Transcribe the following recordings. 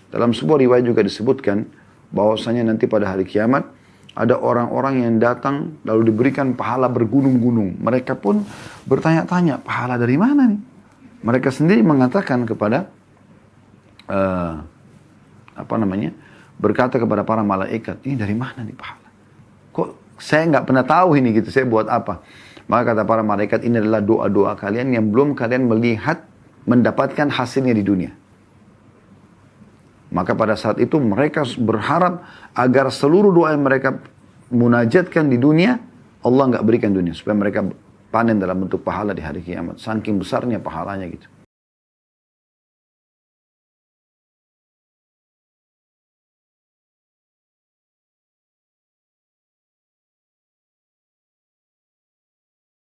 Dalam sebuah riwayat juga disebutkan bahwasanya nanti pada hari kiamat ada orang-orang yang datang lalu diberikan pahala bergunung-gunung. Mereka pun bertanya-tanya, pahala dari mana nih? Mereka sendiri mengatakan kepada berkata kepada para malaikat, ini dari mana nih pahala? Kok saya nggak pernah tahu ini gitu, saya buat apa? Maka kata para malaikat, ini adalah doa-doa kalian yang belum kalian melihat mendapatkan hasilnya di dunia. Maka pada saat itu mereka berharap agar seluruh doa yang mereka munajatkan di dunia, Allah nggak berikan dunia. Supaya mereka panen dalam bentuk pahala di hari kiamat. Saking besarnya pahalanya gitu.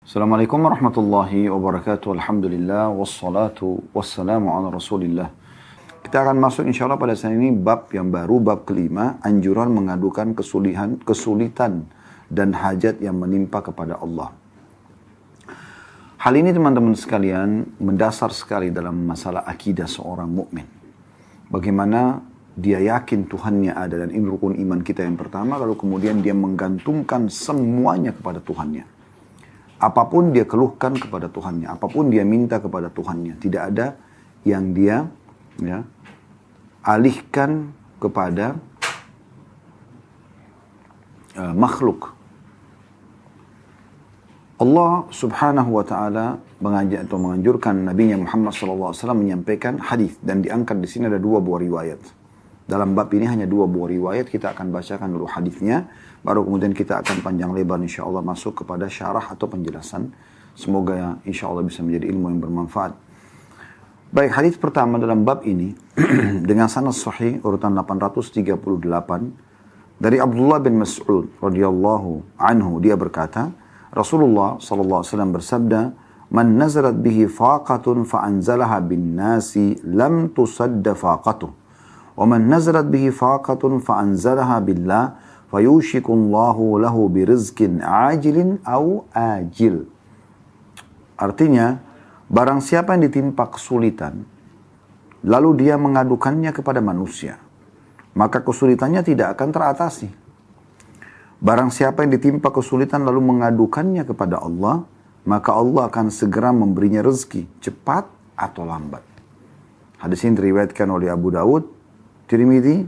Assalamualaikum warahmatullahi wabarakatuh. Alhamdulillah wassalatu wassalamu ala Rasulillah. Kita akan masuk insya Allah pada saat ini bab yang baru, bab kelima, anjuran mengadukan kesulitan dan hajat yang menimpa kepada Allah. Hal ini teman-teman sekalian mendasar sekali dalam masalah akidah seorang mukmin. Bagaimana dia yakin Tuhannya ada, dan ini rukun iman kita yang pertama, lalu kemudian dia menggantungkan semuanya kepada Tuhannya. Apapun dia keluhkan kepada Tuhannya, apapun dia minta kepada Tuhannya, tidak ada yang dia alihkan kepada makhluk. Allah subhanahu wa ta'ala menganjurkan Nabi Muhammad SAW menyampaikan hadis, dan diangkat di sini ada dua buah riwayat. Dalam bab ini hanya dua buah riwayat, kita akan bacakan dulu hadisnya, baru kemudian kita akan panjang lebar insya Allah masuk kepada syarah atau penjelasan. Semoga insya Allah bisa menjadi ilmu yang bermanfaat. Baik, hadis pertama dalam bab ini dengan sanad sahih urutan 838 dari Abdullah bin Mas'ud radhiyallahu anhu, dia berkata, Rasulullah sallallahu alaihi wasallam bersabda, "Man nazarat bihi faqatun fa anzalaha bin nasi lam tusadda faqatuh. Wa man nazarat bihi faqatun fa anzalaha billah fayushikullahu lahu birizqin ajilin aw ajil." Artinya, barang siapa yang ditimpa kesulitan, lalu dia mengadukannya kepada manusia, maka kesulitannya tidak akan teratasi. Barang siapa yang ditimpa kesulitan lalu mengadukannya kepada Allah, maka Allah akan segera memberinya rezeki, cepat atau lambat. Hadis ini diriwayatkan oleh Abu Dawud, Tirmidzi,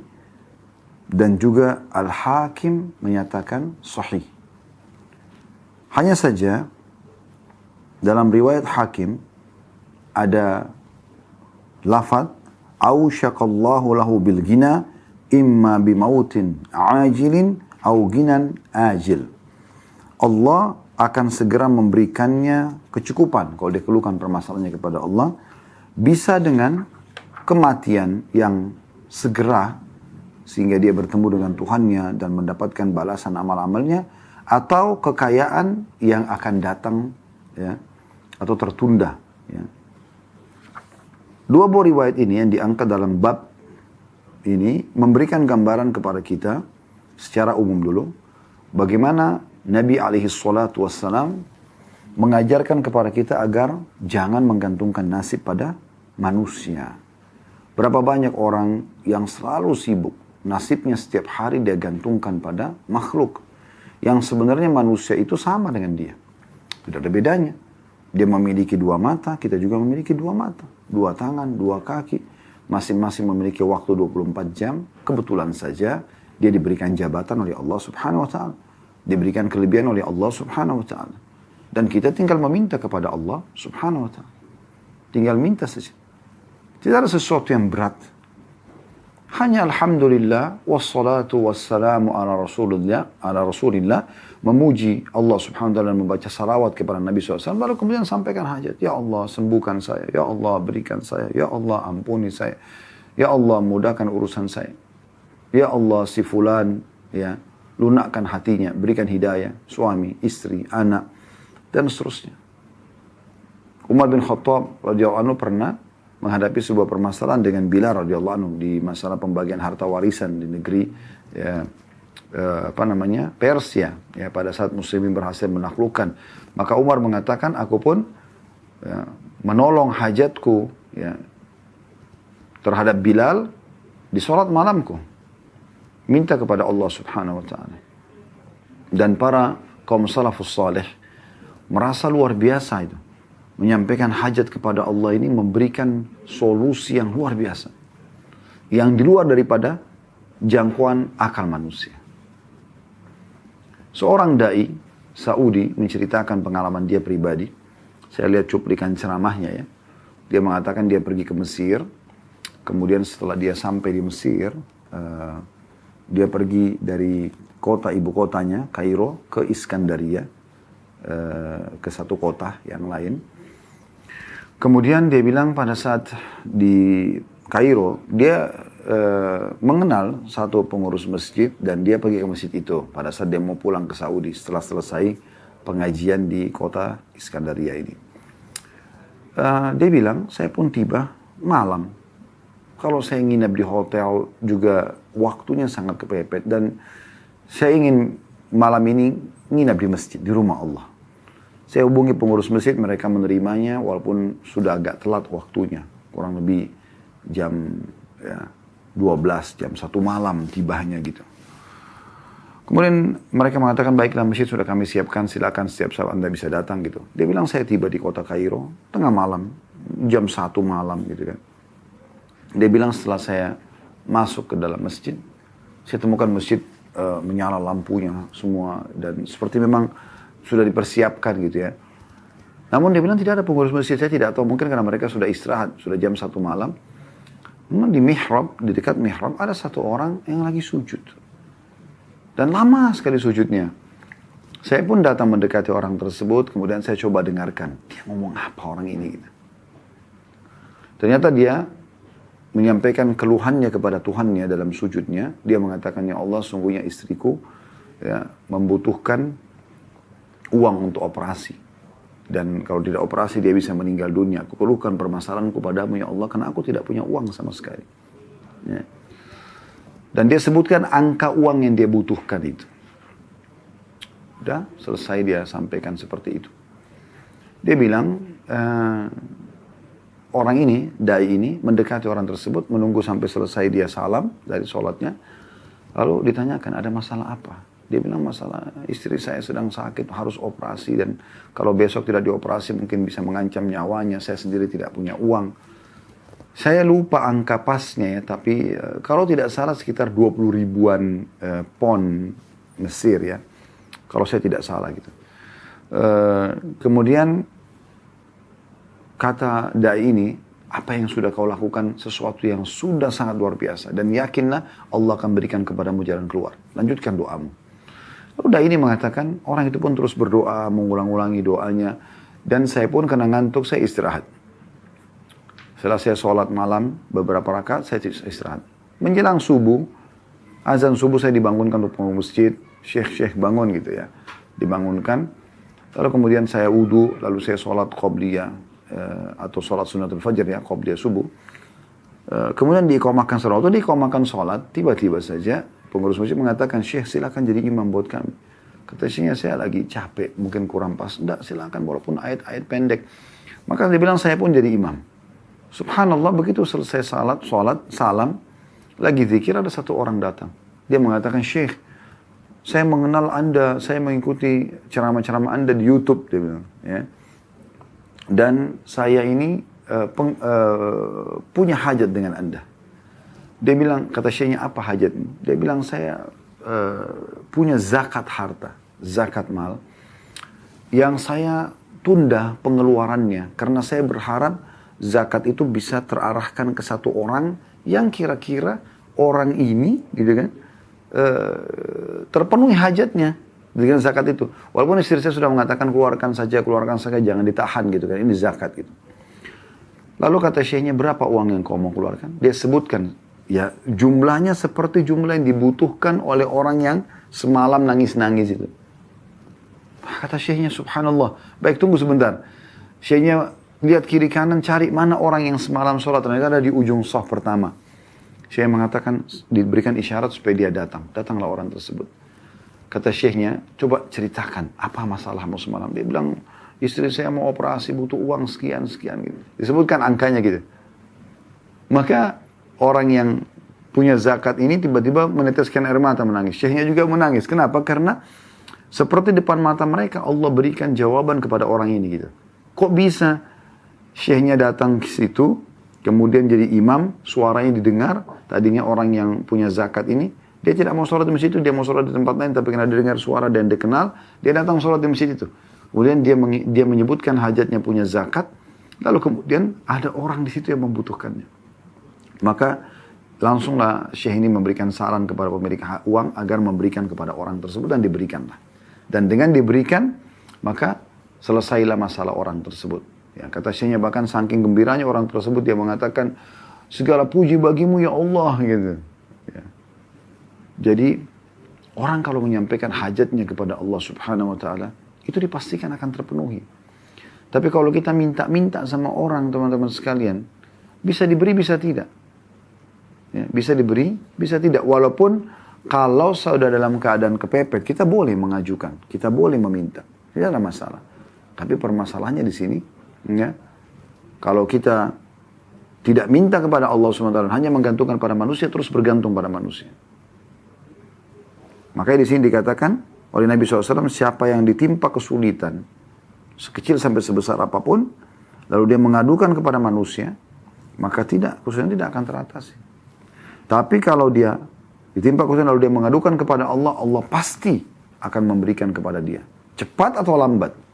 dan juga Al-Hakim menyatakan sahih. Hanya saja, dalam riwayat Hakim, ada lafaz ausyaqallahu lahu bil gina imma bimautin ajilin au ginan ajil. Allah akan segera memberikannya kecukupan kalau dia keluhkan permasalahannya kepada Allah, bisa dengan kematian yang segera sehingga dia bertemu dengan Tuhannya dan mendapatkan balasan amal-amalnya, atau kekayaan yang akan datang atau tertunda. Dua buah riwayat ini yang diangkat dalam bab ini memberikan gambaran kepada kita secara umum dulu bagaimana Nabi SAW mengajarkan kepada kita agar jangan menggantungkan nasib pada manusia. Berapa banyak orang yang selalu sibuk, nasibnya setiap hari dia gantungkan pada makhluk, yang sebenarnya manusia itu sama dengan dia, tidak ada bedanya. Dia memiliki dua mata, kita juga memiliki dua mata. Dua tangan, dua kaki. Masing-masing memiliki waktu 24 jam. Kebetulan saja dia diberikan jabatan oleh Allah subhanahu wa ta'ala. Diberikan kelebihan oleh Allah subhanahu wa ta'ala. Dan kita tinggal meminta kepada Allah subhanahu wa ta'ala. Tinggal minta saja. Tidak ada sesuatu yang berat. Hanya alhamdulillah wassalatu wassalamu ala rasulillah, memuji Allah subhanahu wa ta'ala, membaca salawat kepada Nabi SAW, lalu kemudian sampaikan hajat. Ya Allah, sembuhkan saya. Ya Allah, berikan saya. Ya Allah, ampuni saya. Ya Allah, mudahkan urusan saya. Ya Allah, si fulan, lunakkan hatinya, berikan hidayah, suami, istri, anak, dan seterusnya. Umar bin Khattab radhiyallahu anhu pernah menghadapi sebuah permasalahan dengan Bilal radhiyallahu anhu di masalah pembagian harta warisan di negeri Persia, pada saat muslimin berhasil menaklukkan. Maka Umar mengatakan, aku pun menolong hajatku terhadap Bilal di sholat malamku. Minta kepada Allah subhanahu wa ta'ala. Dan para kaum salafus salih merasa luar biasa itu. Menyampaikan hajat kepada Allah ini memberikan solusi yang luar biasa. Yang di luar daripada jangkauan akal manusia. Seorang da'i Saudi menceritakan pengalaman dia pribadi. Saya lihat cuplikan ceramahnya ya. Dia mengatakan dia pergi ke Mesir. Kemudian setelah dia sampai di Mesir, dia pergi dari kota ibu kotanya, Kairo, ke Iskandaria, ke satu kota yang lain. Kemudian dia bilang pada saat di Kairo, dia mengenal satu pengurus masjid dan dia pergi ke masjid itu pada saat dia mau pulang ke Saudi setelah selesai pengajian di kota Iskandaria ini. Dia bilang, saya pun tiba malam. Kalau saya nginap di hotel juga waktunya sangat kepepet dan saya ingin malam ini nginap di masjid, di rumah Allah. Saya hubungi pengurus masjid, mereka menerimanya walaupun sudah agak telat waktunya. Kurang lebih jam 12, jam 1 malam tibanya gitu. Kemudian mereka mengatakan, baiklah masjid sudah kami siapkan, silakan setiap saat Anda bisa datang gitu. Dia bilang saya tiba di kota Kairo, tengah malam, jam 1 malam gitu kan. Dia bilang setelah saya masuk ke dalam masjid, saya temukan masjid menyala lampunya semua dan seperti memang sudah dipersiapkan gitu ya. Namun dia bilang tidak ada pengurus masjid, saya tidak tahu mungkin karena mereka sudah istirahat, sudah jam 1 malam. Namun di mihrab, di dekat mihrab ada satu orang yang lagi sujud. Dan lama sekali sujudnya. Saya pun datang mendekati orang tersebut, kemudian saya coba dengarkan. Dia ngomong apa orang ini gitu. Ternyata dia menyampaikan keluhannya kepada Tuhannya dalam sujudnya. Dia mengatakan, ya Allah sungguhnya istriku ya, membutuhkan uang untuk operasi. Dan kalau tidak operasi dia bisa meninggal dunia. Aku keluhkan permasalahanku padamu ya Allah karena aku tidak punya uang sama sekali. Ya. Dan dia sebutkan angka uang yang dia butuhkan itu. Udah selesai dia sampaikan seperti itu. Dia bilang, orang ini, dai ini mendekati orang tersebut, menunggu sampai selesai dia salam dari sholatnya. Lalu ditanyakan ada masalah apa? Dia bilang masalah istri saya sedang sakit, harus operasi dan kalau besok tidak dioperasi mungkin bisa mengancam nyawanya. Saya sendiri tidak punya uang. Saya lupa angka pasnya ya, tapi kalau tidak salah sekitar 20 ribuan pon Mesir ya. Kalau saya tidak salah gitu. Kemudian kata dai ini, apa yang sudah kau lakukan sesuatu yang sudah sangat luar biasa dan yakinlah Allah akan berikan kepadamu jalan keluar. Lanjutkan doamu. Lalu dai ini mengatakan, orang itu pun terus berdoa, mengulang-ulangi doanya. Dan saya pun kena ngantuk, saya istirahat. Setelah saya sholat malam, beberapa rakaat, saya istirahat. Menjelang subuh, azan subuh saya dibangunkan untuk pengurus masjid. Syekh bangun gitu ya. Dibangunkan. Lalu kemudian saya wudu, lalu saya sholat qobliyah. Atau sholat sunnatul fajr ya, qobliyah subuh. Kemudian diiqamahkan sholat. Waktu diiqamahkan sholat, tiba-tiba saja pengurus masjid mengatakan, Syekh silakan jadi imam buat kami. Kata syekhnya, saya lagi capek, mungkin kurang pas. Enggak, silakan walaupun ayat-ayat pendek. Maka dia bilang, saya pun jadi imam. Subhanallah, begitu selesai sholat, salam, lagi zikir, ada satu orang datang. Dia mengatakan, Syekh, saya mengenal Anda, saya mengikuti ceramah-ceramah Anda di YouTube. Dia bilang, ya. Dan saya ini punya hajat dengan Anda. Dia bilang, kata syekhnya, apa hajatmu? Dia bilang, saya punya zakat harta, zakat mal, yang saya tunda pengeluarannya. Karena saya berharap zakat itu bisa terarahkan ke satu orang yang kira-kira orang ini, gitu kan, terpenuhi hajatnya dengan zakat itu. Walaupun istri saya sudah mengatakan, keluarkan saja, jangan ditahan, gitu kan, ini zakat, gitu. Lalu kata syekhnya, berapa uang yang kau mau keluarkan? Dia sebutkan, ya jumlahnya seperti jumlah yang dibutuhkan oleh orang yang semalam nangis-nangis itu. Kata syekhnya, subhanallah. Baik, tunggu sebentar. Syekhnya lihat kiri kanan, cari mana orang yang semalam sholat. Ternyata ada di ujung shaf pertama. Syekh mengatakan, diberikan isyarat supaya dia datang. Datanglah orang tersebut. Kata syekhnya, coba ceritakan apa masalahmu semalam. Dia bilang, istri saya mau operasi, butuh uang sekian gitu. Disebutkan angkanya gitu. Maka orang yang punya zakat ini tiba-tiba meneteskan air mata menangis. Syekhnya juga menangis. Kenapa? Karena seperti depan mata mereka Allah berikan jawaban kepada orang ini gitu. Kok bisa syekhnya datang ke situ, kemudian jadi imam, suaranya didengar, tadinya orang yang punya zakat ini, dia tidak mau sholat di masjid itu, dia mau sholat di tempat lain, tapi karena dia dengar suara dan dia kenal, dia datang sholat di masjid itu. Kemudian dia menyebutkan hajatnya punya zakat, lalu kemudian ada orang di situ yang membutuhkannya. Maka langsunglah syekh ini memberikan saran kepada pemilik uang agar memberikan kepada orang tersebut dan diberikanlah. Dan dengan diberikan, maka selesailah masalah orang tersebut. Ya, kata syekhnya bahkan saking gembiranya orang tersebut dia mengatakan segala puji bagimu ya Allah gitu. Ya. Jadi orang kalau menyampaikan hajatnya kepada Allah Subhanahu Wa Taala itu dipastikan akan terpenuhi. Tapi kalau kita minta-minta sama orang teman-teman sekalian, bisa diberi bisa tidak. Ya, bisa diberi bisa tidak. Walaupun kalau sudah dalam keadaan kepepet kita boleh mengajukan, kita boleh meminta, tidak ada masalah. Tapi permasalahannya di sini. Ya, kalau kita tidak minta kepada Allah SWT, hanya menggantungkan pada manusia, terus bergantung pada manusia. Makanya di sini dikatakan oleh Nabi SAW, siapa yang ditimpa kesulitan, sekecil sampai sebesar apapun, lalu dia mengadukan kepada manusia, maka kesulitan tidak akan teratasi. Tapi kalau dia ditimpa kesulitan lalu dia mengadukan kepada Allah, Allah pasti akan memberikan kepada dia. Cepat atau lambat.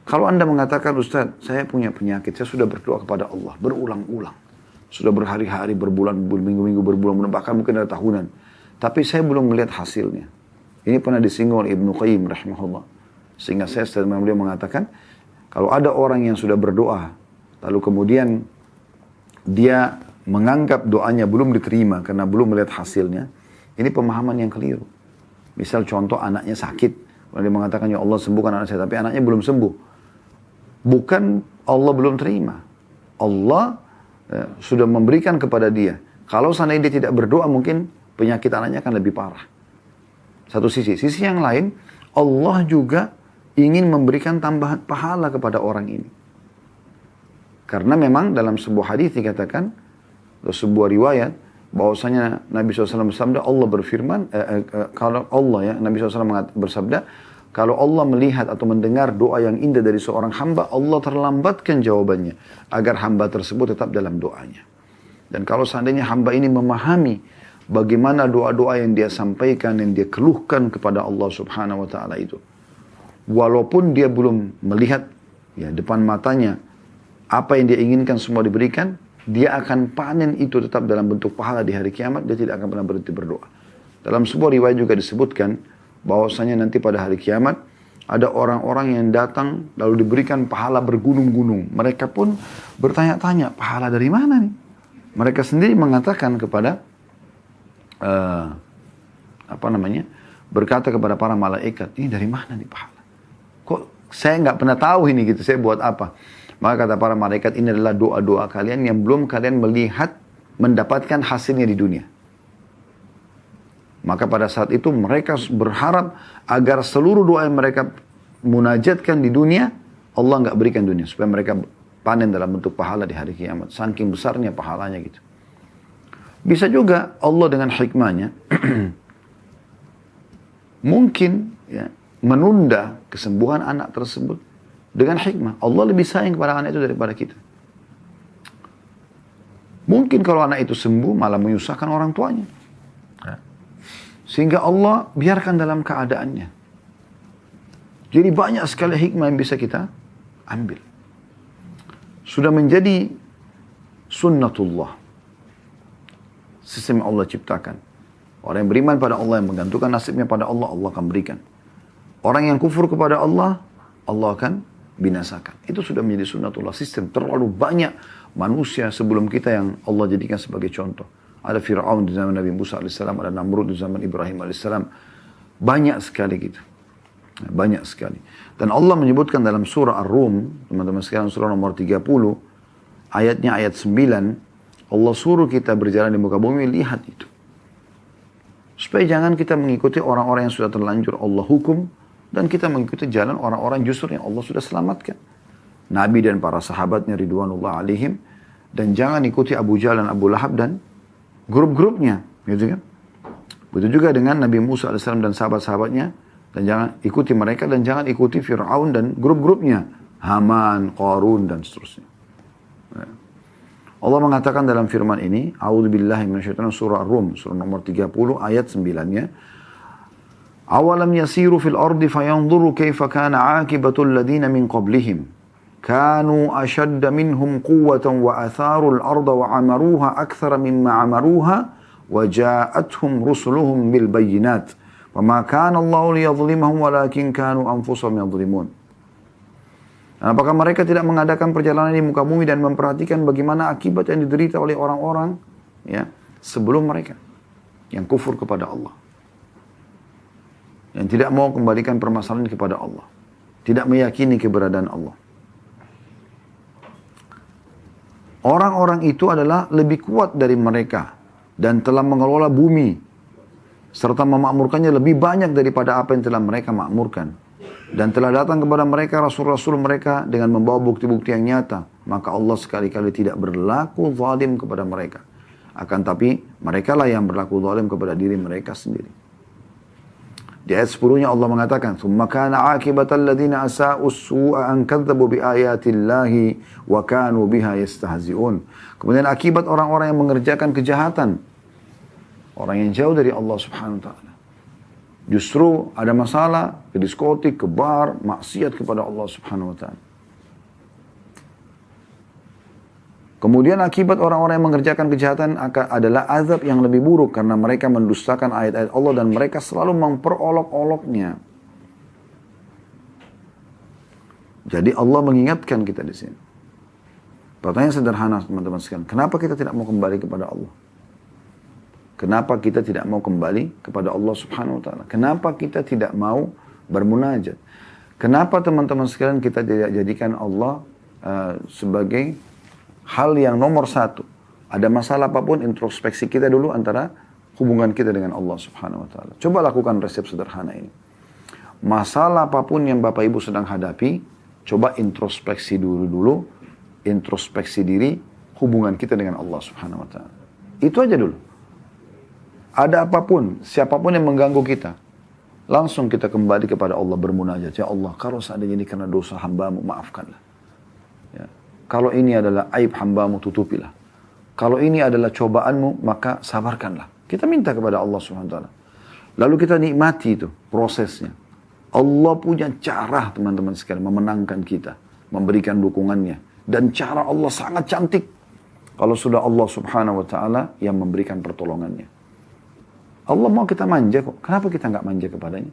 Kalau Anda mengatakan, Ustaz, saya punya penyakit, saya sudah berdoa kepada Allah, berulang-ulang. Sudah berhari-hari, berbulan, berminggu-minggu, berbulan-bulan, bahkan mungkin ada tahunan. Tapi saya belum melihat hasilnya. Ini pernah disinggung oleh Ibnu Qayyim rahimahullah. Sehingga saya setelah beliau mengatakan, kalau ada orang yang sudah berdoa, lalu kemudian dia menganggap doanya belum diterima karena belum melihat hasilnya, ini pemahaman yang keliru. Misal contoh anaknya sakit, kalau dia mengatakan, ya Allah sembuhkan anak saya, tapi anaknya belum sembuh. Bukan Allah belum terima. Allah sudah memberikan kepada dia. Kalau seandainya dia tidak berdoa, mungkin penyakit anaknya akan lebih parah. Satu sisi. Sisi yang lain, Allah juga ingin memberikan tambahan pahala kepada orang ini. Karena memang dalam sebuah hadis dikatakan, atau sebuah riwayat, bahwasanya Nabi SAW bersabda, Allah berfirman, kalau Allah ya, Nabi SAW bersabda, kalau Allah melihat atau mendengar doa yang indah dari seorang hamba, Allah terlambatkan jawabannya agar hamba tersebut tetap dalam doanya. Dan kalau seandainya hamba ini memahami bagaimana doa-doa yang dia sampaikan, yang dia keluhkan kepada Allah Subhanahu Wa Taala itu, walaupun dia belum melihat ya depan matanya apa yang dia inginkan semua diberikan, dia akan panen itu tetap dalam bentuk pahala di hari kiamat. Dia tidak akan pernah berhenti berdoa. Dalam sebuah riwayat juga disebutkan bahwasanya nanti pada hari kiamat ada orang-orang yang datang lalu diberikan pahala bergunung-gunung. Mereka pun bertanya-tanya, pahala dari mana nih? Mereka sendiri mengatakan kepada berkata kepada para malaikat, ini dari mana nih pahala? Kok saya nggak pernah tahu ini gitu, saya buat apa? Maka kata para malaikat, ini adalah doa-doa kalian yang belum kalian melihat mendapatkan hasilnya di dunia. Maka pada saat itu mereka berharap agar seluruh doa yang mereka munajatkan di dunia, Allah nggak berikan dunia. Supaya mereka panen dalam bentuk pahala di hari kiamat. Saking besarnya pahalanya gitu. Bisa juga Allah dengan hikmahnya, mungkin ya, menunda kesembuhan anak tersebut dengan hikmah. Allah lebih sayang kepada anak itu daripada kita. Mungkin kalau anak itu sembuh malah menyusahkan orang tuanya. Sehingga Allah biarkan dalam keadaannya. Jadi banyak sekali hikmah yang bisa kita ambil. Sudah menjadi sunnatullah. Sistem yang Allah ciptakan. Orang yang beriman pada Allah, yang menggantungkan nasibnya pada Allah, Allah akan berikan. Orang yang kufur kepada Allah, Allah akan binasakan. Itu sudah menjadi sunnatullah. Sistem terlalu banyak manusia sebelum kita yang Allah jadikan sebagai contoh. Ada Fir'aun di zaman Nabi Musa AS, ada Namrud di zaman Ibrahim AS. Banyak sekali gitu. Banyak sekali. Dan Allah menyebutkan dalam surah Ar-Rum, teman-teman sekalian surah nomor 30, ayatnya ayat 9, Allah suruh kita berjalan di muka bumi, lihat itu. Supaya jangan kita mengikuti orang-orang yang sudah terlanjur Allah hukum, dan kita mengikuti jalan orang-orang justru yang Allah sudah selamatkan. Nabi dan para sahabatnya Ridwanullah alaihim, dan jangan ikuti Abu Jahal dan Abu Lahab dan grup-grupnya, gitu kan? Begitu juga dengan Nabi Musa alaihissalam dan sahabat-sahabatnya, dan jangan ikuti mereka dan jangan ikuti Fir'aun dan grup-grupnya, Haman, Qarun dan seterusnya. Allah mengatakan dalam firman ini, A'udzubillahi minasyaitonir surah Ar-Rum, surah nomor 30 ayat 9-nya, Awalam yasiru fil ardi fayanzuru kaifa kana 'aqibatul ladina min qablihim kanu ashadda minhum quwwatan wa atharul arda wa 'amaruha akthara mimma 'amaruha wa ja'atuhum rusuluhum bil bayyinat wa ma kana Allahu liyadhlimahum walakin kanu anfusahum yadhlimun. Apakah mereka tidak mengadakan perjalanan di muka bumi dan memperhatikan bagaimana akibat yang diderita oleh orang-orang ya sebelum mereka yang kufur kepada Allah, yang tidak mau kembalikan permasalahan kepada Allah, tidak meyakini keberadaan Allah. Orang-orang itu adalah lebih kuat dari mereka dan telah mengelola bumi serta memakmurkannya lebih banyak daripada apa yang telah mereka makmurkan. Dan telah datang kepada mereka rasul-rasul mereka dengan membawa bukti-bukti yang nyata. Maka Allah sekali-kali tidak berlaku zalim kepada mereka. Akan tapi mereka lah yang berlaku zalim kepada diri mereka sendiri. Di ayat 10-nya Allah mengatakan, "Tsumma kana 'aqibatal ladzina asa'u as-su'a an kadzdzabu bi ayatillahi wa kanu biha yastahzi'un." Kemudian akibat orang-orang yang mengerjakan kejahatan, orang yang jauh dari Allah Subhanahu wa taala, justru ada masalah ke diskotik, ke bar, maksiat kepada Allah Subhanahu wa taala. Kemudian akibat orang-orang yang mengerjakan kejahatan adalah azab yang lebih buruk karena mereka mendustakan ayat-ayat Allah dan mereka selalu memperolok-oloknya. Jadi Allah mengingatkan kita di sini. Pertanyaan sederhana teman-teman sekalian, kenapa kita tidak mau kembali kepada Allah? Kenapa kita tidak mau kembali kepada Allah Subhanahu wa taala? Kenapa kita tidak mau bermunajat? Kenapa teman-teman sekalian kita tidak jadikan Allah sebagai hal yang nomor satu? Ada masalah apapun, introspeksi kita dulu antara hubungan kita dengan Allah Subhanahu wa taala. Coba lakukan resep sederhana ini. Masalah apapun yang Bapak Ibu sedang hadapi, coba introspeksi dulu, introspeksi diri, hubungan kita dengan Allah Subhanahu wa taala. Itu aja dulu. Ada apapun, siapapun yang mengganggu kita, langsung kita kembali kepada Allah bermunajat. Ya Allah, kalau seandainya ini karena dosa hamba-Mu, maafkanlah. Ya. Kalau ini adalah aib hamba-Mu, tutupilah. Kalau ini adalah cobaan-Mu, maka sabarkanlah. Kita minta kepada Allah SWT. Lalu kita nikmati itu, prosesnya. Allah punya cara, teman-teman sekalian, memenangkan kita, memberikan dukungannya. Dan cara Allah sangat cantik. Kalau sudah Allah Subhanahu wa taala yang memberikan pertolongannya. Allah mau kita manja kok. Kenapa kita nggak manja kepadanya?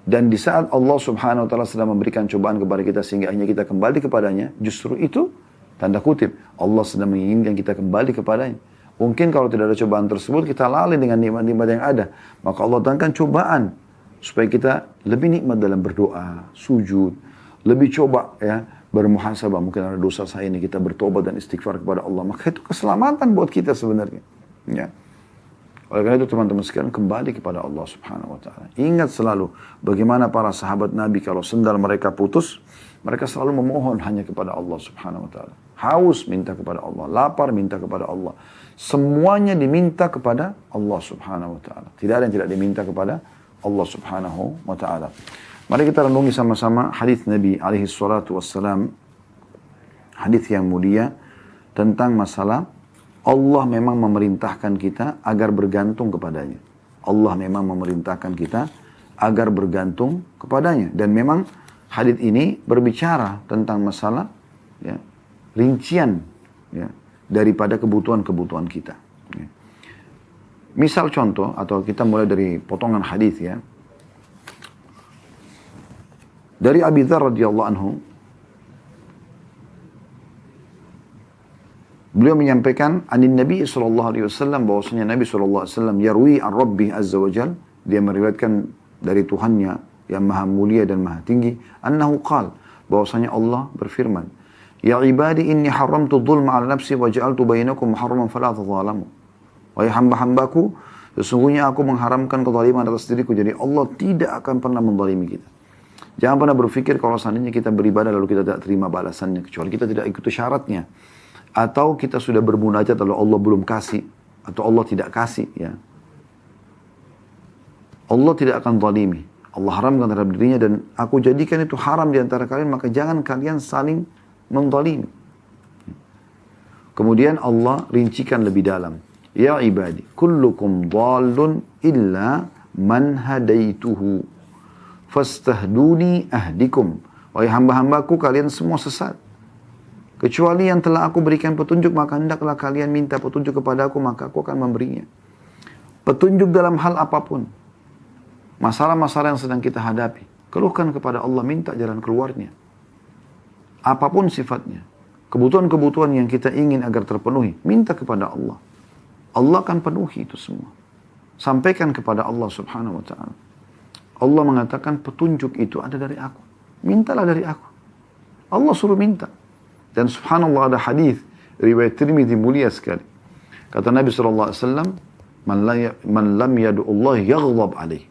Dan di saat Allah Subhanahu wa taala sedang memberikan cobaan kepada kita sehingga akhirnya kita kembali kepadanya, justru itu tanda kutip Allah sedang menginginkan kita kembali kepadanya. Mungkin kalau tidak ada cobaan tersebut kita lalai dengan nikmat-nikmat yang ada. Maka Allah datangkan cobaan supaya kita lebih nikmat dalam berdoa, sujud, lebih coba ya bermuhasabah. Mungkin ada dosa saya ini, kita bertobat dan istighfar kepada Allah. Maka itu keselamatan buat kita sebenarnya. Ya. Oleh karena itu teman-teman sekalian kembali kepada Allah Subhanahu wa taala. Ingat selalu bagaimana para sahabat Nabi kalau sendal mereka putus, mereka selalu memohon hanya kepada Allah Subhanahu wa taala. Haus minta kepada Allah, lapar minta kepada Allah. Semuanya diminta kepada Allah Subhanahu wa taala. Tidak ada yang tidak diminta kepada Allah Subhanahu wa taala. Mari kita renungi sama-sama hadis Nabi alaihi salatu wassalam. Hadis yang mulia tentang masalah Allah memang memerintahkan kita agar bergantung kepadanya. Allah memang memerintahkan kita agar bergantung kepadanya. Dan memang hadis ini berbicara tentang masalah ya, rincian ya, daripada kebutuhan-kebutuhan kita. Ya. Misal contoh, atau kita mulai dari potongan hadis ya. Dari Abi Dzar radhiyallahu anhu, beliau menyampaikan anin Nabi sallallahu alaihi wasallam bahwasanya Nabi sallallahu alaihi wasallam yarwi an Rabbih azza wajal, dia meriwayatkan dari Tuhannya yang maha mulia dan maha tinggi, annahu qala, bahwasanya Allah berfirman, ya ibadi inni haramtu dzulma 'ala nafsi wa ja'altu bainakum muharraman fala tadzalamu. Wahai hamba-hambaku, sesungguhnya aku mengharamkan kezaliman atas diriku, jadi Allah tidak akan pernah menzalimi kita. Jangan pernah berpikir kalau seandainya kita beribadah lalu kita tidak terima balasannya, kecuali kita tidak ikuti syaratnya. Atau kita sudah bermunajat lalu Allah belum kasih. Atau Allah tidak kasih. Ya. Allah tidak akan zalimi. Allah haramkan terhadap dirinya dan aku jadikan itu haram di antara kalian, maka jangan kalian saling menzalimi. Kemudian Allah rincikan lebih dalam. Ya ibadi, kullukum dhalun illa man hadaituhu. Fastahduni ahdikum. Wahai hamba-hambaku, kalian semua sesat. Kecuali yang telah aku berikan petunjuk, maka hendaklah kalian minta petunjuk kepada aku, maka aku akan memberinya. Petunjuk dalam hal apapun. Masalah-masalah yang sedang kita hadapi. Keluhkan kepada Allah, minta jalan keluarnya. Apapun sifatnya. Kebutuhan-kebutuhan yang kita ingin agar terpenuhi, minta kepada Allah. Allah akan penuhi itu semua. Sampaikan kepada Allah subhanahu wa ta'ala. Allah mengatakan petunjuk itu ada dari aku. Mintalah dari aku. Allah suruh minta. Dan subhanallah ada hadis riwayat Tirmidzi mulia sekali. Kata Nabi SAW, Man lam yadu'ullah yaghdab alaih.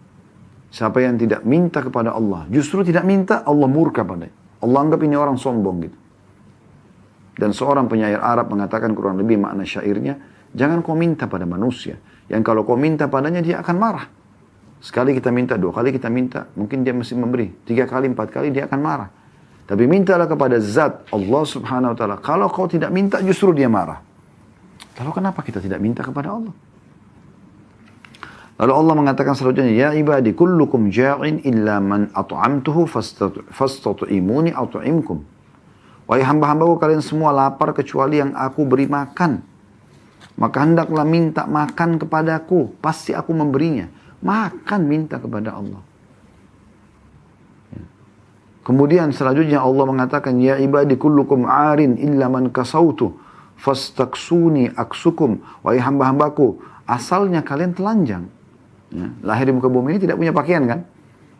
Siapa yang tidak minta kepada Allah, justru tidak minta, Allah murka padanya. Allah anggap ini orang sombong gitu. Dan seorang penyair Arab mengatakan kurang lebih makna syairnya, jangan kau minta pada manusia, yang kalau kau minta padanya dia akan marah. Sekali kita minta, 2 kali kita minta, mungkin dia mesti memberi. 3 kali, 4 kali dia akan marah. Tapi mintalah kepada zat Allah subhanahu wa ta'ala. Kalau kau tidak minta justru dia marah. Lalu kenapa kita tidak minta kepada Allah? Lalu Allah mengatakan selanjutnya, Ya ibadi kullukum ja'in illa man at'amtuhu fastat'imuni at'imkum. Wahai hamba-hambaku, kalian semua lapar kecuali yang aku beri makan. Maka hendaklah minta makan kepadaku, pasti aku memberinya. Makan minta kepada Allah. Kemudian selanjutnya Allah mengatakan, Ya ibadi kullukum arin illa man kasautu fastaksuni aksukum. Wahai hamba-hambaku, asalnya kalian telanjang. Ya, lahir di muka bumi ini tidak punya pakaian kan?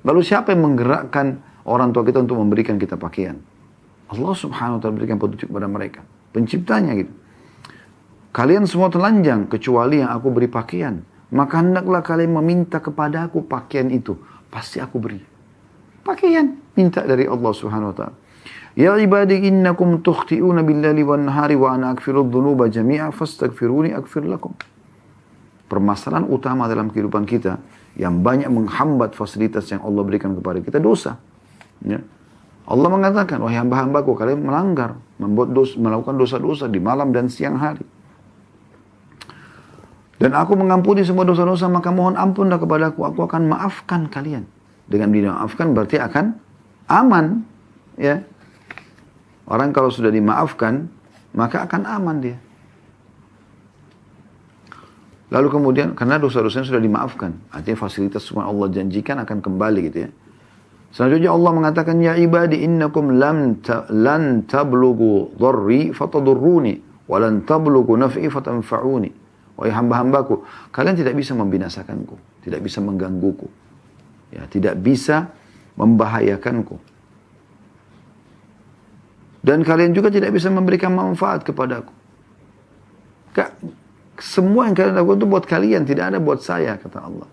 Lalu siapa yang menggerakkan orang tua kita untuk memberikan kita pakaian? Allah subhanahu wa ta'ala berikan petunjuk kepada mereka. Penciptanya gitu. Kalian semua telanjang kecuali yang aku beri pakaian. Maka hendaklah kalian meminta kepada aku pakaian itu. Pasti aku beri. Pakaian. Minta dari Allah subhanahu wa ta'ala. Ya ibadi innakum tukhti'una billaili wan nahari wa ana akfirudz dzunuba jami'a fastaghfiruni aghfir lakum. Permasalahan utama dalam kehidupan kita yang banyak menghambat fasilitas yang Allah berikan kepada kita, dosa. Ya. Allah mengatakan, wahai hamba-hambaku, kalian melanggar, melakukan dosa-dosa di malam dan siang hari. Dan aku mengampuni semua dosa-dosa, maka mohon ampunlah kepadaku, aku akan maafkan kalian. Dengan dimaafkan berarti akan aman. Ya. Orang kalau sudah dimaafkan, maka akan aman dia. Lalu kemudian, karena dosa-dosanya sudah dimaafkan, artinya fasilitas semua Allah janjikan akan kembali gitu ya. Selanjutnya Allah mengatakan, Ya ibadi innakum lan tablughu dharri fatadurruni wa lan tablughu naf'i fatanfa'uni. Wahai hamba-hambaku, kalian tidak bisa membinasakanku, tidak bisa menggangguku. Ya, tidak bisa membahayakanku. Dan kalian juga tidak bisa memberikan manfaat kepadaku. Semua yang kalian lakukan itu buat kalian, tidak ada buat saya, kata Allah.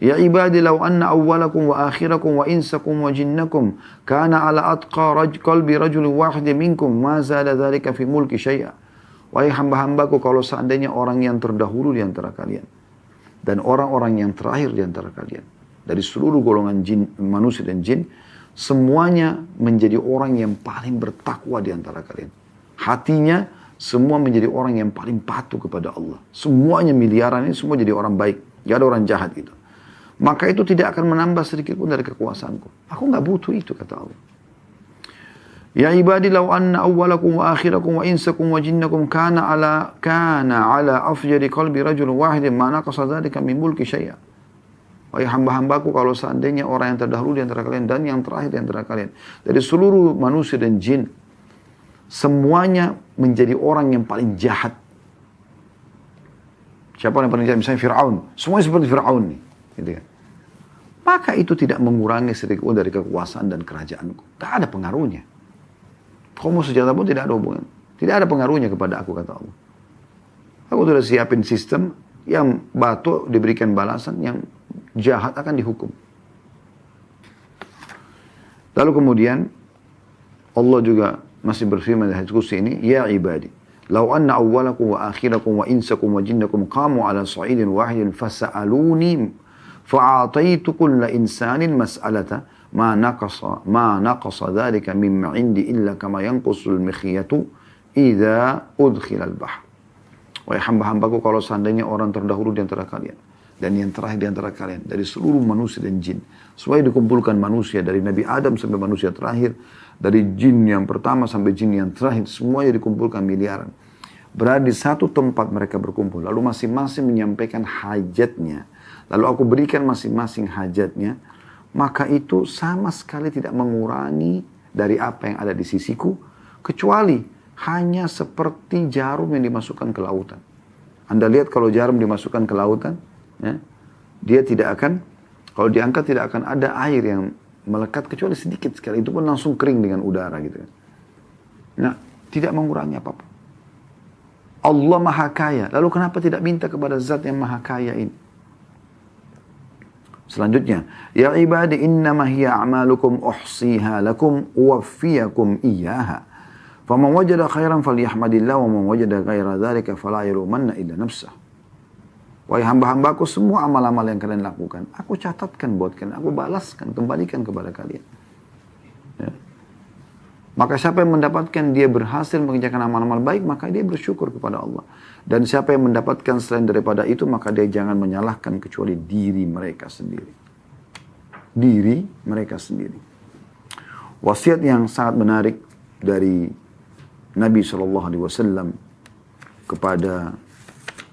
Ya ibadi law anna awwalakum wa akhirakum wa insakum wa jinnakum kana ala atqa qalbi rajulin wahidin minkum ma zada dzalika fi mulki syai'a. Wahai hamba-hambaku, kalau seandainya orang yang terdahulu di antara kalian dan orang-orang yang terakhir di antara kalian dari seluruh golongan jin, manusia dan jin, semuanya menjadi orang yang paling bertakwa di antara kalian. Hatinya semua menjadi orang yang paling patuh kepada Allah. Semuanya miliaran ini semua jadi orang baik, gak ada orang jahat gitu. Maka itu tidak akan menambah sedikit pun dari kekuasaanku. Aku nggak butuh itu, kata Allah. Ya ibadi law anna awwalakum wa akhirakum wa insakum wa jinnakum kana ala afjari qalbi rajulin wahidin ma naqasa dzalika min mulki syai'a. Wahai hamba-hambaku, kalau seandainya orang yang terdahulu di antara kalian dan yang terakhir di antara kalian, dari seluruh manusia dan jin, semuanya menjadi orang yang paling jahat. Siapa yang paling jahat? Misalnya Fir'aun. Semuanya seperti Fir'aun nih. Gitu kan. Maka itu tidak mengurangi sedikit pun dari kekuasaan dan kerajaanku. Tak ada pengaruhnya. Kamu sejahtera pun tidak ada hubungan. Tidak ada pengaruhnya kepada aku, kata Allah. Aku sudah siapin sistem yang batu diberikan balasan, yang jahat akan dihukum. Lalu kemudian Allah juga masih berfirman di hadis qudsi ini, ya ibadi, law anna awwalakum wa akhirakum wa insakum wa jinnakum qamu ala sa'idin wahidin fasa'aluni fa'ataitu kulla insanin mas'alata ma naqasa dhalika mimma indi illa kama yanqusul mikhyatu idza udkhila al-bahr. Wahai hamba-hambaku, kalau seandainya orang terdahulu di antara kalian dan yang terakhir di antara kalian dari seluruh manusia dan jin, supaya dikumpulkan manusia dari Nabi Adam sampai manusia terakhir, dari jin yang pertama sampai jin yang terakhir, semuanya dikumpulkan miliaran, berada di satu tempat mereka berkumpul, lalu masing-masing menyampaikan hajatnya, lalu aku berikan masing-masing hajatnya, maka itu sama sekali tidak mengurangi dari apa yang ada di sisiku, kecuali hanya seperti jarum yang dimasukkan ke lautan. Anda lihat kalau jarum dimasukkan ke lautan, ya, dia tidak akan, kalau diangkat tidak akan ada air yang melekat kecuali sedikit sekali. Itu pun langsung kering dengan udara gitu. Nah, tidak mengurangi apapun. Allah Maha Kaya. Lalu kenapa tidak minta kepada zat yang Maha Kaya ini? Selanjutnya, ya ibadi innama hiya a'malukum uhsiha lakum uwaffiyakum iyyaha. Faman wajada khairan falyahmadillah wa man wajada ghaira dzalika fala yalumanna illa nafsah. Wahai hamba-hambaku, semua amal-amal yang kalian lakukan, aku catatkan buat kalian, aku balaskan, kembalikan kepada kalian. Ya. Maka siapa yang mendapatkan dia berhasil mengerjakan amal-amal baik, maka dia bersyukur kepada Allah. Dan siapa yang mendapatkan selain daripada itu, maka dia jangan menyalahkan kecuali diri mereka sendiri. Diri mereka sendiri. Wasiat yang sangat menarik dari Nabi SAW kepada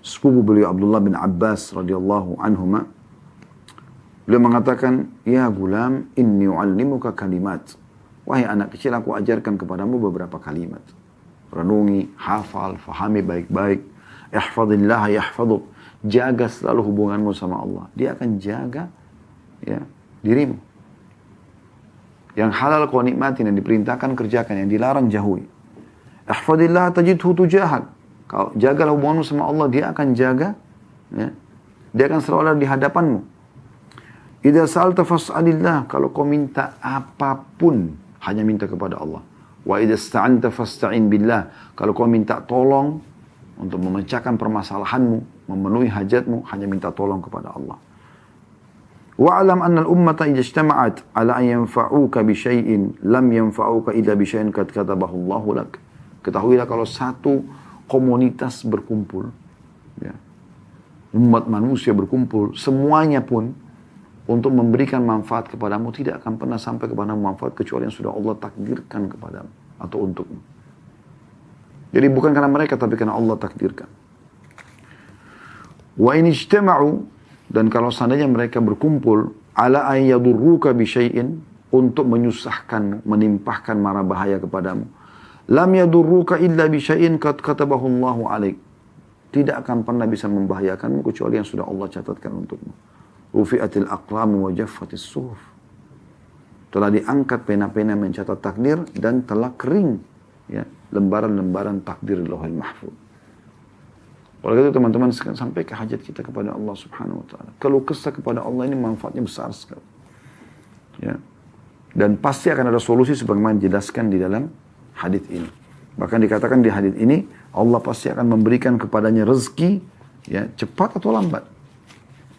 sepupu beliau Abdullah bin Abbas radhiyallahu anhuma, beliau mengatakan, ya gulam, inni u'allimuka kalimat. Wahai anak kecil, aku ajarkan kepadamu beberapa kalimat. Renungi, hafal, fahami baik-baik. Ihfadillah yahfaduk. Jaga selalu hubunganmu sama Allah. Dia akan jaga, ya, dirimu. Yang halal kau nikmatin, yang diperintahkan kerjakan, yang dilarang jauhi. Ihfadillah tajidhu tujahak. Kau jagalah hubunganmu sama Allah, dia akan jaga, ya. Dia akan selalu ada di hadapanmu. Idza sa'alta fas'alillah, kalau kau minta apapun, hanya minta kepada Allah. Wa idza ista'anta fasta'in billah, kalau kau minta tolong untuk memecahkan permasalahanmu, memenuhi hajatmu, hanya minta tolong kepada Allah. Wa'alam anna al-ummata idza ijtama'at ala an yanfa'uka bi syai'in lam yanfa'uka illa bi syai'in qad katabahu Allahu lak. Ketahuilah kalau satu komunitas berkumpul, ya, umat manusia berkumpul, semuanya pun untuk memberikan manfaat kepadamu, tidak akan pernah sampai kepadamu manfaat kecuali yang sudah Allah takdirkan kepadamu atau untukmu. Jadi bukan karena mereka, tapi karena Allah takdirkan. Wa in ijtama'u, dan kalau seandainya mereka berkumpul ala an yadurruka bi syai'in, untuk menyusahkanmu, menimpahkan mara bahaya kepadamu, lam yadurruka illa bi syai'in qad katabahu Allahu 'alaik. Tidak akan pernah bisa membahayakanmu kecuali yang sudah Allah catatkan untukmu. Rufi'atil aqlam wa jaffatis suhuf. Telah diangkat pena-pena mencatat takdir dan telah kering, ya, lembaran-lembaran takdir Lauhul Mahfuz. Oleh itu teman-teman, sampai ke hajat kita kepada Allah Subhanahu wa taala. Kalau kesah kepada Allah ini manfaatnya besar sekali. Ya. Dan pasti akan ada solusi sebagaimana dijelaskan di dalam hadis ini. Bahkan dikatakan di hadis ini, Allah pasti akan memberikan kepadanya rezeki, ya, cepat atau lambat.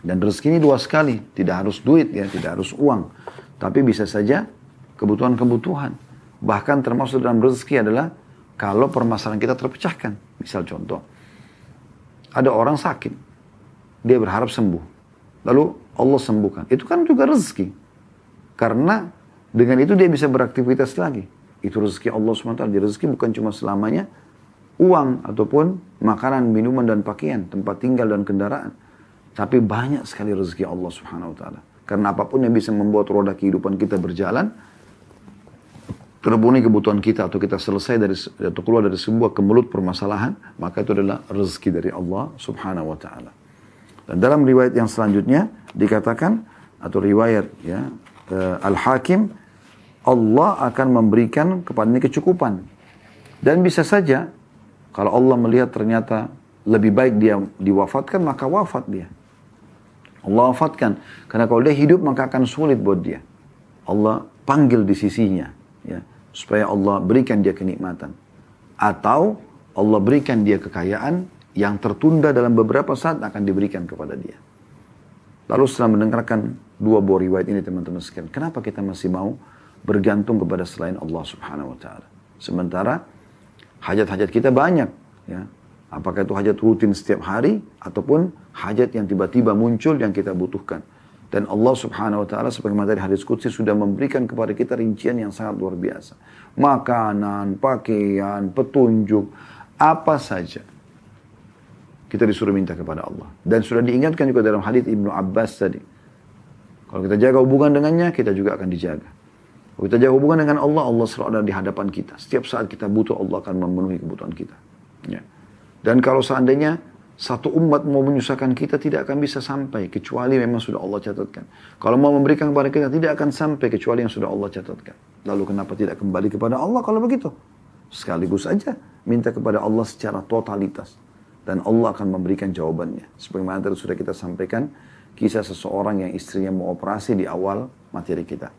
Dan rezeki ini dua sekali, tidak harus duit, ya, tidak harus uang, tapi bisa saja kebutuhan-kebutuhan. Bahkan termasuk dalam rezeki adalah kalau permasalahan kita terpecahkan. Misal contoh, ada orang sakit, dia berharap sembuh, lalu Allah sembuhkan. Itu kan juga rezeki, karena dengan itu dia bisa beraktivitas lagi. Itu rezeki Allah SWT. Rezeki bukan cuma selamanya uang ataupun makanan, minuman dan pakaian, tempat tinggal dan kendaraan. Tapi banyak sekali rezeki Allah SWT. Karena apapun yang bisa membuat roda kehidupan kita berjalan, terpenuhi kebutuhan kita, atau kita selesai dari atau keluar dari sebuah kemelut permasalahan, maka itu adalah rezeki dari Allah SWT. Dan dalam riwayat yang selanjutnya dikatakan, atau riwayat, ya, Al-Hakim, Allah akan memberikan kepadanya kecukupan. Dan bisa saja, kalau Allah melihat ternyata lebih baik dia diwafatkan, maka wafat dia. Allah wafatkan. Karena kalau dia hidup, maka akan sulit buat dia. Allah panggil di sisinya. Ya. supaya Allah berikan dia kenikmatan. Atau Allah berikan dia kekayaan yang tertunda dalam beberapa saat akan diberikan kepada dia. Lalu setelah mendengarkan dua buah riwayat ini teman-teman sekalian, kenapa kita masih mau bergantung kepada selain Allah Subhanahu wa taala? Sementara hajat-hajat kita banyak, ya. Apakah itu hajat rutin setiap hari ataupun hajat yang tiba-tiba muncul yang kita butuhkan. Dan Allah Subhanahu wa taala sebagaimana dari hadis qudsi sudah memberikan kepada kita rincian yang sangat luar biasa. Makanan, pakaian, petunjuk, apa saja kita disuruh minta kepada Allah. Dan sudah diingatkan juga dalam hadis Ibnu Abbas tadi. Kalau kita jaga hubungan dengannya, kita juga akan dijaga. Kalau kita jaga hubungan dengan Allah, Allah selalu ada di hadapan kita. Setiap saat kita butuh, Allah akan memenuhi kebutuhan kita. Ya. Dan kalau seandainya satu umat mau menyusahkan kita, tidak akan bisa sampai. Kecuali memang sudah Allah catatkan. Kalau mau memberikan kepada kita, tidak akan sampai. Kecuali yang sudah Allah catatkan. Lalu kenapa tidak kembali kepada Allah kalau begitu? Sekaligus saja minta kepada Allah secara totalitas. Dan Allah akan memberikan jawabannya. Sebagaimana tadi sudah kita sampaikan, kisah seseorang yang istrinya mau operasi di awal materi kita.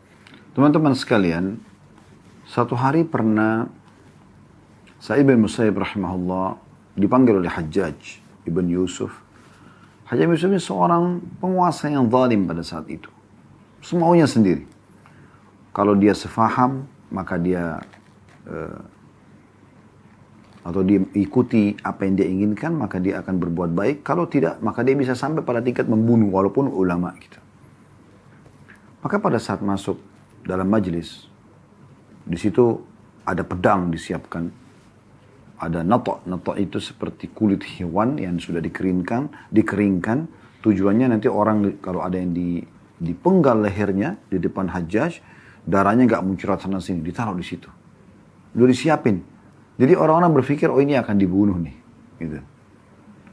Teman-teman sekalian, satu hari pernah Sa'id bin Musayyib rahimahullah dipanggil oleh Hajjaj ibn Yusuf. Hajjaj bin Yusuf ini seorang penguasa yang zalim pada saat itu. Semaunya sendiri. Kalau dia sefaham, maka dia atau dia ikuti apa yang dia inginkan, maka dia akan berbuat baik. Kalau tidak, maka dia bisa sampai pada tingkat membunuh, walaupun ulama gitu. Maka pada saat masuk dalam majlis, di situ ada pedang disiapkan, ada nato'. Nato' itu seperti kulit hewan yang sudah dikeringkan. Tujuannya nanti orang kalau ada yang dipenggal lehernya di depan Hajjaj, darahnya nggak muncrat sana sini, ditaruh di situ. Udah disiapin. Jadi orang-orang berpikir, oh ini akan dibunuh nih. Gitu.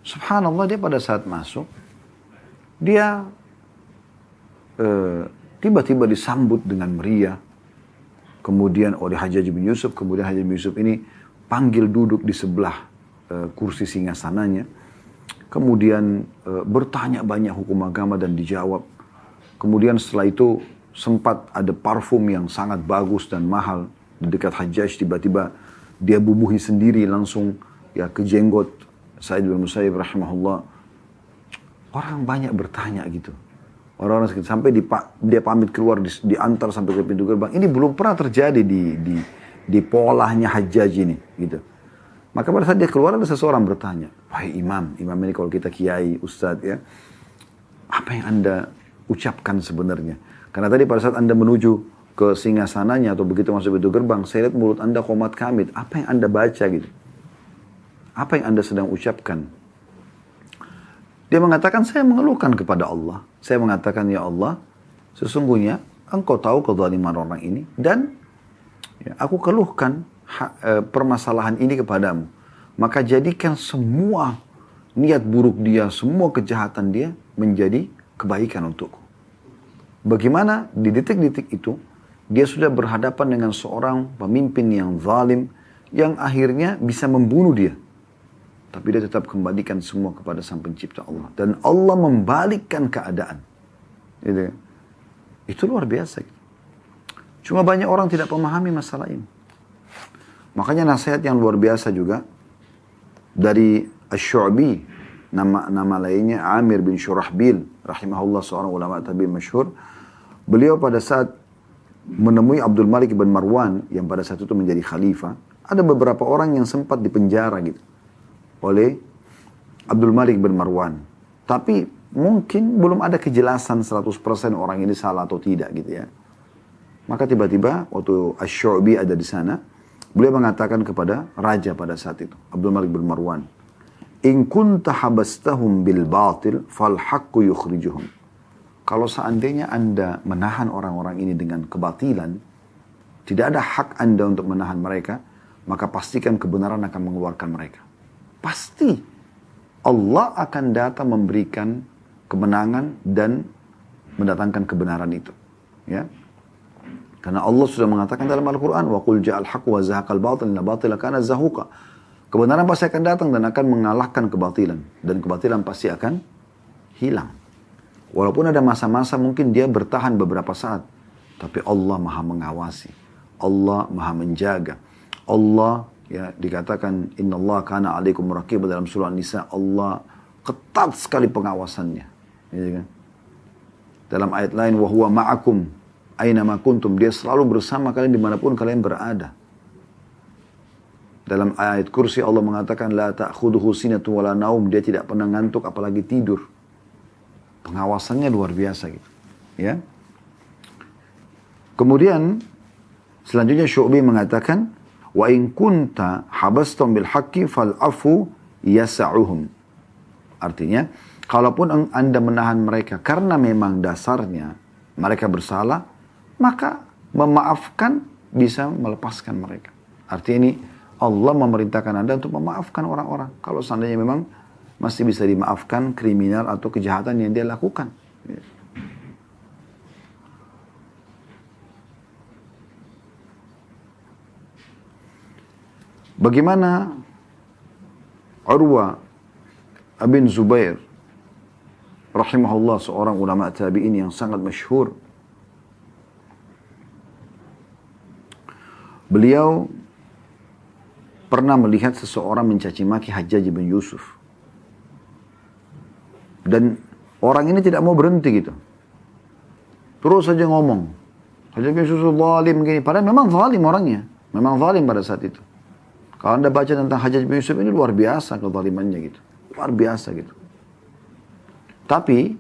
Subhanallah, dia pada saat masuk, dia tiba-tiba disambut dengan meriah. Kemudian oleh Hajjaj bin Yusuf, kemudian Hajjaj bin Yusuf ini panggil duduk di sebelah kursi singgasananya. Kemudian bertanya banyak hukum agama dan dijawab. Kemudian setelah itu sempat ada parfum yang sangat bagus dan mahal di dekat Hajjaj. Tiba-tiba dia bubuhi sendiri langsung ya ke jenggot Sa'id bin Musayyib rahimahullah. Orang banyak bertanya gitu. Orang-orang sampai dia pamit keluar, diantar sampai ke pintu gerbang. Ini belum pernah terjadi di polahnya Hajjaj ini gitu. Maka pada saat dia keluar ada seseorang bertanya, wahai imam ini kalau kita kiai, ustadz ya, apa yang anda ucapkan sebenarnya? Karena tadi pada saat anda menuju ke singgasananya atau begitu masuk pintu gerbang, saya lihat mulut anda qomat kamit. Apa yang anda baca gitu? Apa yang anda sedang ucapkan? Dia mengatakan, saya mengeluhkan kepada Allah. Saya mengatakan, ya Allah, sesungguhnya engkau tahu kezaliman orang ini dan ya, aku keluhkan permasalahan ini kepadamu. Maka jadikan semua niat buruk dia, semua kejahatan dia menjadi kebaikan untukku. Bagaimana di detik-detik itu dia sudah berhadapan dengan seorang pemimpin yang zalim yang akhirnya bisa membunuh dia. Tapi dia tetap kembalikan semua kepada Sang Pencipta Allah. Dan Allah membalikkan keadaan. Gitu. Itu luar biasa. Cuma banyak orang tidak memahami masalah ini. Makanya nasihat yang luar biasa juga dari Asy-Syu'bi, nama lainnya Amir bin Syurahbil rahimahullah, seorang ulama tabi'in masyhur. Beliau pada saat menemui Abdul Malik bin Marwan yang pada saat itu menjadi khalifah, ada beberapa orang yang sempat dipenjara gitu oleh Abdul Malik bin Marwan. Tapi mungkin belum ada kejelasan 100% orang ini salah atau tidak gitu ya. Maka tiba-tiba waktu Asy-Syu'bi ada di sana, beliau mengatakan kepada raja pada saat itu, Abdul Malik bin Marwan, "In kunta habastahum bil batil fal haqqu yukhrijuhum." Kalau seandainya Anda menahan orang-orang ini dengan kebatilan, tidak ada hak Anda untuk menahan mereka, maka pastikan kebenaran akan mengeluarkan mereka. Pasti Allah akan datang memberikan kemenangan dan mendatangkan kebenaran itu. Ya. Karena Allah sudah mengatakan dalam Al-Quran, وَقُلْ جَاءَ الْحَقُّ وَزَهَقَ الْبَاطِلَ إِنَّ الْبَاطِلَ كَانَ زَهُوقًا. Kebenaran pasti akan datang dan akan mengalahkan kebatilan. Dan kebatilan pasti akan hilang. Walaupun ada masa-masa mungkin dia bertahan beberapa saat. Tapi Allah maha mengawasi. Allah maha menjaga. Allah, ya, dikatakan innallaha kana 'alaikum raqiba dalam surah An-Nisa. Allah ketat sekali pengawasannya. Gitu kan? Dalam ayat lain, wa huwa ma'akum aina ma kuntum. Dia selalu bersama kalian dimanapun kalian berada. Dalam ayat kursi Allah mengatakan la ta'khudhuhu sinatun wala naum. Dia tidak pernah ngantuk apalagi tidur. Pengawasannya luar biasa gitu. Ya. Kemudian selanjutnya Syu'bi mengatakan wa in kunta habastum bil haqqi fal afu yas'uhum. Artinya, kalaupun Anda menahan mereka karena memang dasarnya mereka bersalah, maka memaafkan bisa melepaskan mereka. Artinya ini Allah memerintahkan Anda untuk memaafkan orang-orang. Kalau seandainya memang masih bisa dimaafkan kriminal atau kejahatan yang dia lakukan. Bagaimana Urwa bin Zubair rahimahullah, seorang ulama tabi'in yang sangat masyhur. Beliau pernah melihat seseorang mencaci maki Hajjaj bin Yusuf. Dan orang ini tidak mau berhenti gitu. Terus saja ngomong. Hajjaj bin Yusuf zalim gini. Padahal memang zalim orangnya. Memang zalim pada saat itu. Kalau Anda baca tentang Hajjaj bin Yusuf ini luar biasa kezalimannya gitu. Luar biasa gitu. Tapi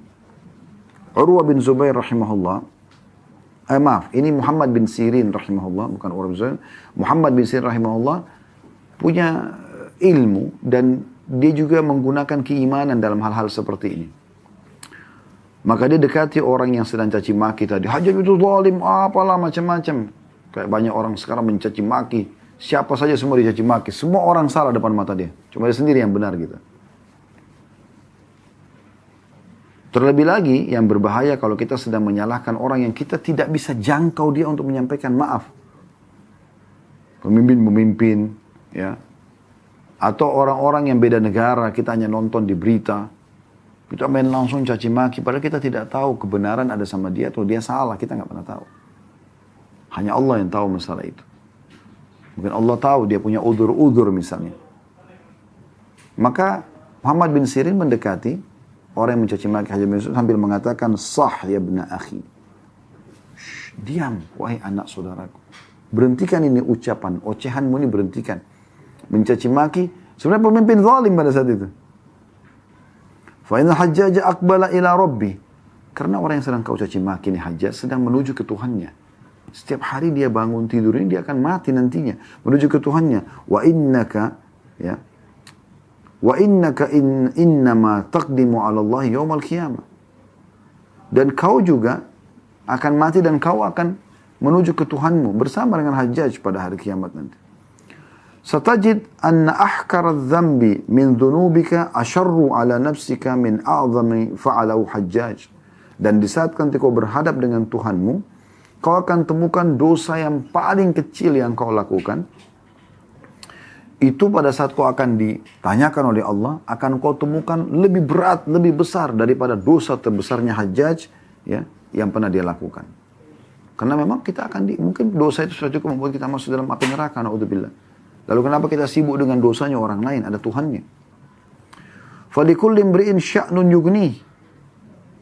Urwa bin Zubair rahimahullah, ini Muhammad bin Sirin rahimahullah, bukan Urwa bin Zubair. Muhammad bin Sirin rahimahullah punya ilmu dan dia juga menggunakan keimanan dalam hal-hal seperti ini. Maka dia dekati orang yang sedang caci maki tadi. Hajjaj itu zalim, apalah macam-macam. Kayak banyak orang sekarang mencaci maki. Siapa saja semua dicaci maki. Semua orang salah depan mata dia. Cuma dia sendiri yang benar gitu. Terlebih lagi yang berbahaya kalau kita sedang menyalahkan orang yang kita tidak bisa jangkau dia untuk menyampaikan maaf. Pemimpin-pemimpin, ya. Atau orang-orang yang beda negara, kita hanya nonton di berita. Kita main langsung caci maki, padahal kita tidak tahu kebenaran ada sama dia atau dia salah, kita nggak pernah tahu. Hanya Allah yang tahu masalah itu. Mungkin Allah tahu dia punya udzur-udzur misalnya. Maka Muhammad bin Sirin mendekati orang yang mencaci maki Hajjaj bin Yusuf sambil mengatakan, sah ya ibna akhi. Diam, wahai anak saudaraku. Berhentikan ini ucapan, ocehanmu ini berhentikan. Mencaci maki, sebenarnya pemimpin zalim pada saat itu. Fa inna Hajjaj aqbala ila rabbi. Karena orang yang sedang kau caci maki ini Hajjaj sedang menuju ke Tuhannya. Setiap hari dia bangun tidur ini dia akan mati nantinya menuju ke Tuhannya. Wa innaka ya. Wa innaka innama taqdimu 'ala Allah yaumal qiyamah. Dan kau juga akan mati dan kau akan menuju ke Tuhanmu bersama dengan Hajjaj pada hari kiamat nanti. Satajid anna ahkara adh-dhanbi min dhunubika asharru 'ala nafsika min a'zami fa'alahu Hajjaj. Dan di saat nanti kau berhadap dengan Tuhanmu, kau akan temukan dosa yang paling kecil yang kau lakukan. Itu pada saat kau akan ditanyakan oleh Allah, akan kau temukan lebih berat, lebih besar daripada dosa terbesarnya Hajjaj ya, yang pernah dia lakukan. Karena memang kita akan mungkin dosa itu sudah cukup membuat kita masuk dalam api neraka, na'udzubillah. Lalu kenapa kita sibuk dengan dosanya orang lain, ada Tuhannya. Falikulli imri'in sya'nun yughnih.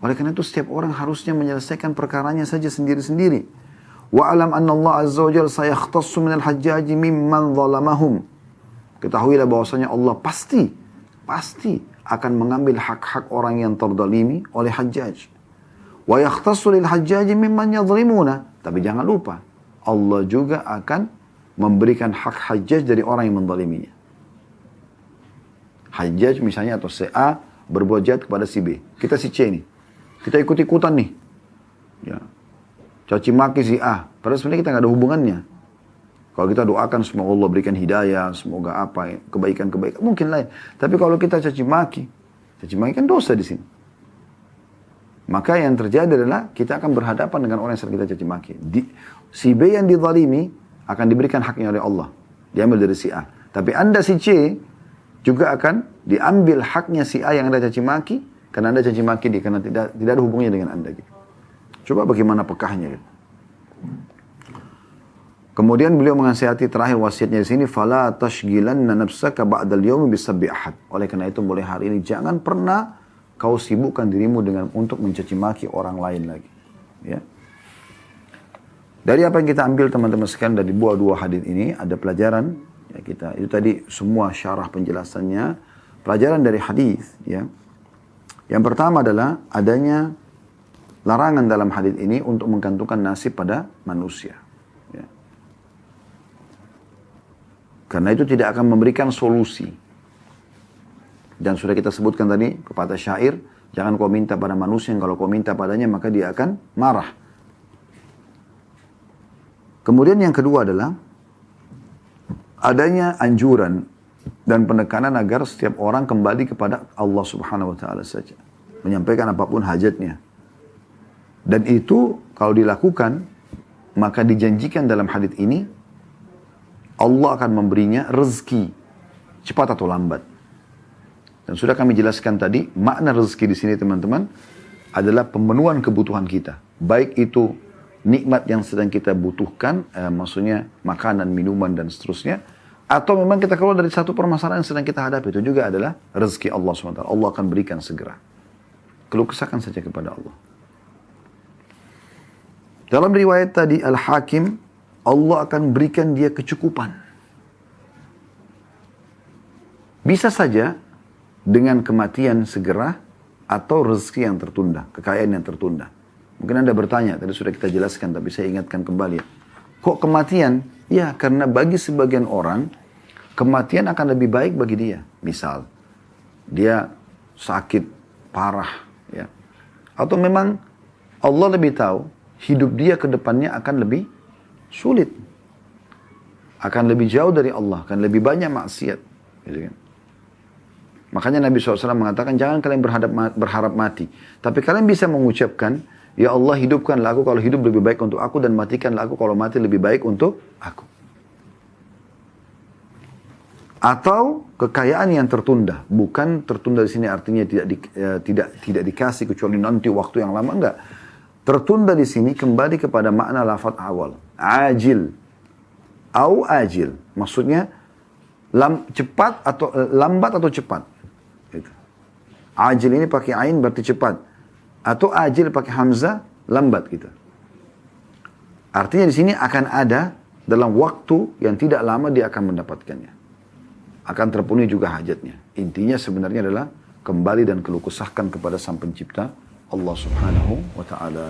Oleh karena itu setiap orang harusnya menyelesaikan perkaranya saja sendiri-sendiri. Wa alam anna Allah azza wa jalla sayakhtassu minal hajjaji mimman zalamahum. Ketahuilah bahwasanya Allah pasti akan mengambil hak-hak orang yang terdalimi oleh Hajjaj. Wa yakhtassu lil hajjaji mimman yadhlimuna. Tapi jangan lupa, Allah juga akan memberikan hak Hajjaj dari orang yang mendaliminya. Hajjaj misalnya atau si A berbuat jahat kepada si B. Kita si C nih. Kita ikut-ikutan nih. Ya. Caci maki si A. Padahal sebenarnya kita nggak ada hubungannya. Kalau kita doakan semoga Allah berikan hidayah, semoga apa ya, kebaikan-kebaikan. Mungkin lain. Tapi kalau kita caci maki kan dosa di sini. Maka yang terjadi adalah kita akan berhadapan dengan orang yang sedang kita caci maki. Si B yang dizalimi akan diberikan haknya oleh Allah. Diambil dari si A. Tapi Anda si C juga akan diambil haknya si A yang Anda caci maki. Karena Anda caci maki dia, karena tidak ada hubungannya dengan Anda. Gitu. Coba bagaimana pekahnya. Gitu. Kemudian beliau menasihati terakhir wasiatnya di sini, fala tashghilanna nafsaka ba'dal yaumi bisabbi ahad. Oleh karena itu mulai hari ini jangan pernah kau sibukkan dirimu dengan untuk mencaci maki orang lain lagi. Ya. Dari apa yang kita ambil teman-teman sekalian dari dua hadis ini ada pelajaran ya kita. Itu tadi semua syarah penjelasannya. Pelajaran dari hadis ya. Yang pertama adalah adanya larangan dalam hadis ini untuk menggantungkan nasib pada manusia. Ya. Karena itu tidak akan memberikan solusi. Dan sudah kita sebutkan tadi pepatah syair, jangan kau minta pada manusia, yang kalau kau minta padanya maka dia akan marah. Kemudian yang kedua adalah adanya anjuran dan penekanan agar setiap orang kembali kepada Allah Subhanahu wa taala saja, menyampaikan apapun hajatnya. Dan itu kalau dilakukan maka dijanjikan dalam hadis ini Allah akan memberinya rezeki cepat atau lambat. Dan sudah kami jelaskan tadi, makna rezeki di sini teman-teman adalah pemenuhan kebutuhan kita. Baik itu nikmat yang sedang kita butuhkan, maksudnya makanan, minuman dan seterusnya, atau memang kita keluar dari satu permasalahan yang sedang kita hadapi, itu juga adalah rezeki Allah SWT. Allah akan berikan segera. Keluh kesahkan saja kepada Allah. Dalam riwayat tadi Al-Hakim, Allah akan berikan dia kecukupan. Bisa saja dengan kematian segera atau rezeki yang tertunda, kekayaan yang tertunda. Mungkin Anda bertanya, tadi sudah kita jelaskan tapi saya ingatkan kembali. Kok kematian? Ya, karena bagi sebagian orang kematian akan lebih baik bagi dia. Misal, dia sakit parah ya. Atau memang Allah lebih tahu hidup dia ke depannya akan lebih sulit. Akan lebih jauh dari Allah. Akan lebih banyak maksiat. Gitu kan? Makanya Nabi SAW mengatakan, jangan kalian berharap mati. Tapi kalian bisa mengucapkan, ya Allah hidupkanlah aku kalau hidup lebih baik untuk aku. Dan matikanlah aku kalau mati lebih baik untuk aku. Atau kekayaan yang tertunda. Bukan tertunda di sini artinya tidak dikasih kecuali nanti waktu yang lama. Enggak. Tertunda di sini kembali kepada makna lafaz awal. Ajil. Au ajil. Maksudnya cepat atau lambat atau cepat. Gitu. Ajil ini pakai ain berarti cepat. Atau ajil pakai hamzah lambat gitu. Artinya di sini akan ada dalam waktu yang tidak lama dia akan mendapatkannya. Akan terpenuhi juga hajatnya. Intinya sebenarnya adalah kembali dan keluh kesahkan kepada Sang Pencipta Allah Subhanahu wa taala.